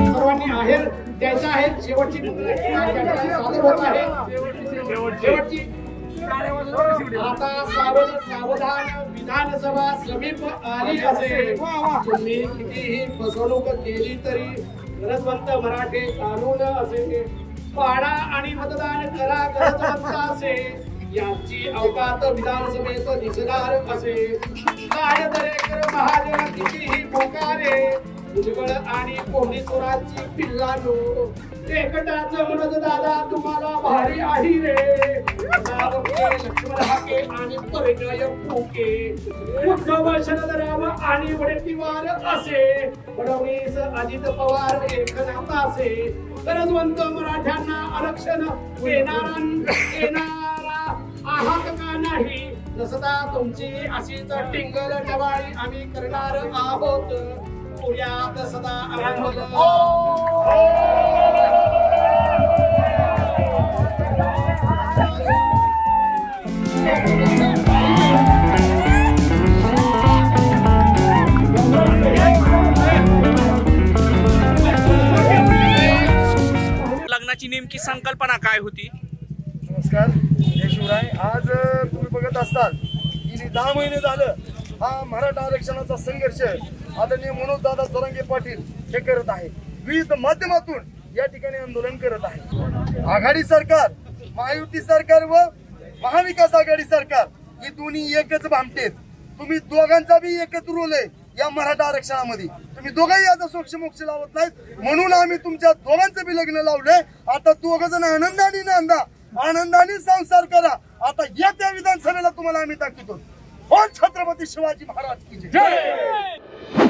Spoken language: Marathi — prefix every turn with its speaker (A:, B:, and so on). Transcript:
A: सर्वांनी आहेर द्यायचा आहे। शेवटची सादर होत आहे। शेवटची आता सावधान विधानसभा समीप आली असेल। तुम्ही कितीही फसवणूक केली तरी गरजवंत मराठे कानून असे पाडा आणि मतदान करा गरजवंत असे यांची अवकात विधानसभेत दिसणार असे। काय दरेकर महादेव कितीही पोकारे भुजबळ आणि कोहली चोराची पिल्लानो एकटाच म्हणत दादा तुम्हाला भारी आहे रे। लक्ष्मण हाके आणि परिणय फुके उद्धव शरदराव आणि वडेट्टीवार असे फडणवीस अजित पवार एकनाथ असे गरजवंत मराठ्यांना आरक्षण देणारा आहात का नाही? नसता तुमची अशीच टिंगल टवाळी आम्ही करणार आहोत। पुण्यात सदा
B: लग्नाची नेमकी संकल्पना काय होती?
C: नमस्कार, जय शिवराय। आज तुम्ही बघत असताल की 10 महिने झालं हा मराठा आरक्षणाचा संघर्ष आदरणीय मनोजदादा जरांगे पाटील हे करत आहे। विविध माध्यमातून या ठिकाणी आंदोलन करत आहे। आघाडी सरकार, महायुती सरकार व महाविकास आघाडी सरकार ही दोन्ही एकच भामटेत। तुम्ही दोघांचा बी एकच रोल आहे या मराठा आरक्षणामध्ये। तुम्ही दोघंही आता सोक्ष मोक्ष लावत नाहीत म्हणून आम्ही तुमच्या दोघांचं बी लग्न लावलंय। आता दोघ जण आनंदाने नांदा, आनंदाने संसार करा। आता येत्या विधानसभेला तुम्हाला आम्ही दाखवतो। छत्रपती शिवाजी महाराज की जय।